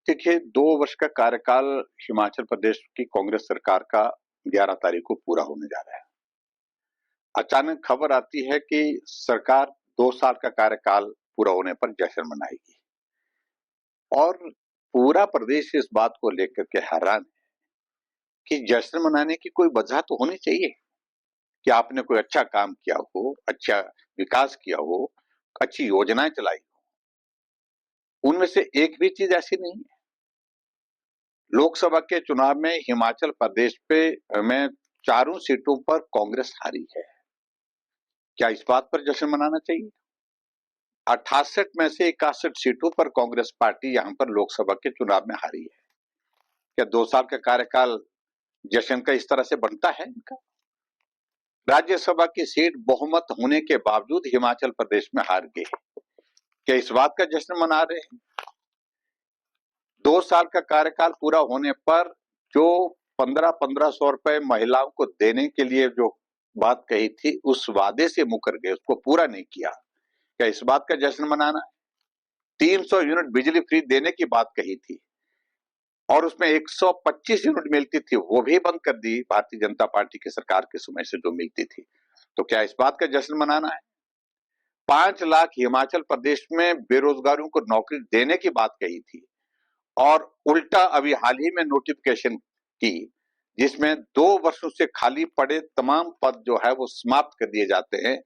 देखिए, 2 वर्ष का कार्यकाल हिमाचल प्रदेश की कांग्रेस सरकार का 11 तारीख को पूरा होने जा रहा है। अचानक खबर आती है कि सरकार 2 साल का कार्यकाल पूरा होने पर जश्न मनाएगी और पूरा प्रदेश इस बात को लेकर के हैरान है कि जश्न मनाने की कोई वजह तो होनी चाहिए कि आपने कोई अच्छा काम किया हो, अच्छा विकास किया हो, अच्छी योजनाएं चलाई हो। उनमें से एक भी चीज ऐसी नहीं है। लोकसभा के चुनाव में हिमाचल प्रदेश में चारों सीटों पर कांग्रेस हारी है। क्या इस बात पर जश्न मनाना चाहिए? 68 में से 61 सीटों पर कांग्रेस पार्टी यहां पर लोकसभा के चुनाव में हारी है। क्या 2 साल का कार्यकाल जश्न का इस तरह से बनता है इनका? राज्यसभा की सीट बहुमत होने के बावजूद हिमाचल प्रदेश में हार गए। क्या इस बात का जश्न मना रहे हैं? 2 साल का कार्यकाल पूरा होने पर जो 1500 रुपए महिलाओं को देने के लिए जो बात कही थी, उस वादे से मुकर गए, उसको पूरा नहीं किया। क्या इस बात का जश्न मनाना है? 300 यूनिट बिजली फ्री देने की बात कही थी और उसमें 125 यूनिट मिलती थी, वो भी बंद कर दी भारतीय जनता पार्टी की सरकार के समय से जो मिलती थी। तो क्या इस बात का जश्न मनाना है? 5 लाख हिमाचल प्रदेश में बेरोजगारों को नौकरी देने की बात कही थी और उल्टा अभी हाल ही में नोटिफिकेशन की, जिसमें 2 वर्षों से खाली पड़े तमाम पद जो है वो समाप्त कर दिए जाते हैं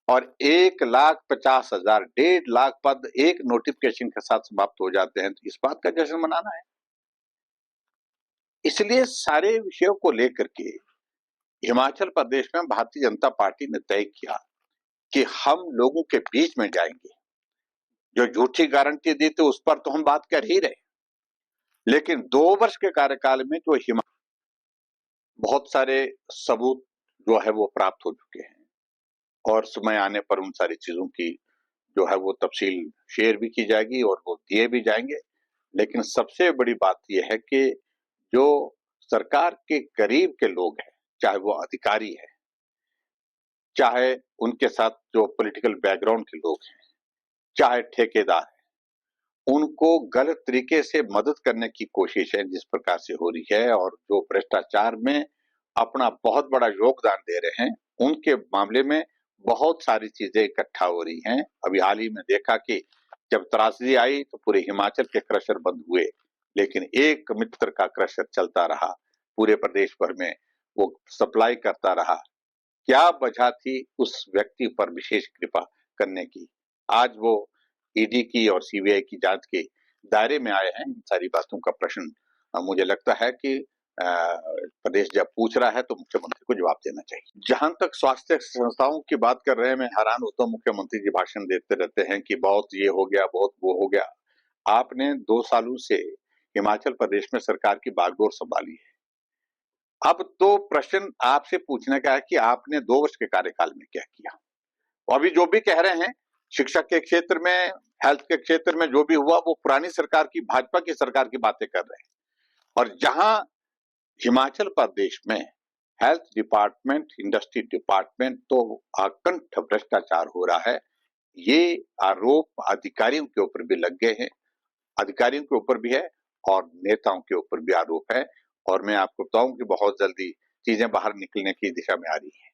और 1,50,000 1.5 लाख पद एक नोटिफिकेशन के साथ समाप्त हो जाते हैं। तो इस बात का जश्न मनाना है। इसलिए सारे विषयों को लेकर के हिमाचल प्रदेश में भारतीय जनता पार्टी ने तय किया कि हम लोगों के बीच में जाएंगे। जो झूठी गारंटी दी थी उस पर तो हम बात कर ही रहे, लेकिन 2 वर्ष के कार्यकाल में जो बहुत सारे सबूत जो है वो प्राप्त हो चुके हैं और समय आने पर उन सारी चीजों की जो है वो तफसील शेयर भी की जाएगी और वो दिए भी जाएंगे। लेकिन सबसे बड़ी बात यह है कि जो सरकार के करीब के लोग हैं, चाहे वो अधिकारी है, चाहे उनके साथ जो पॉलिटिकल बैकग्राउंड के लोग हैं, चाहे ठेकेदार है, उनको गलत तरीके से मदद करने की कोशिश है जिस प्रकार से हो रही है और जो भ्रष्टाचार में अपना बहुत बड़ा योगदान दे रहे हैं, उनके मामले में बहुत सारी चीजें इकट्ठा हो रही हैं। अभी हाल ही में देखा कि जब त्रासदी आई तो पूरे हिमाचल के क्रशर बंद हुए, लेकिन एक मित्र का क्रशर चलता रहा, पूरे प्रदेश भर में वो सप्लाई करता रहा। क्या वजह थी उस व्यक्ति पर विशेष कृपा करने की? आज वो ईडी की और सीबीआई की जांच के दायरे में आए हैं। इन सारी बातों का प्रश्न मुझे लगता है कि प्रदेश जब पूछ रहा है तो मुख्यमंत्री को जवाब देना चाहिए। जहां तक स्वास्थ्य संस्थाओं की बात कर रहे हैं, मैं हैरान होता हूं, मुख्यमंत्री जी भाषण देते रहते हैं कि बहुत ये हो गया, बहुत वो हो गया। आपने 2 सालों से हिमाचल प्रदेश में सरकार की बागडोर संभाली है। अब तो प्रश्न आपसे पूछने का है कि आपने 2 वर्ष के कार्यकाल में क्या किया? अभी जो भी कह रहे हैं, शिक्षा के क्षेत्र में, हेल्थ के क्षेत्र में जो भी हुआ वो पुरानी सरकार की, भाजपा की सरकार की बातें कर रहे हैं। और जहां हिमाचल प्रदेश में हेल्थ डिपार्टमेंट, इंडस्ट्री डिपार्टमेंट तो अकंठ भ्रष्टाचार हो रहा है, ये आरोप अधिकारियों के ऊपर भी लग गए हैं, अधिकारियों के ऊपर भी है और नेताओं के ऊपर भी आरोप है। और मैं आपको बताऊं कि बहुत जल्दी चीजें बाहर निकलने की दिशा में आ रही है।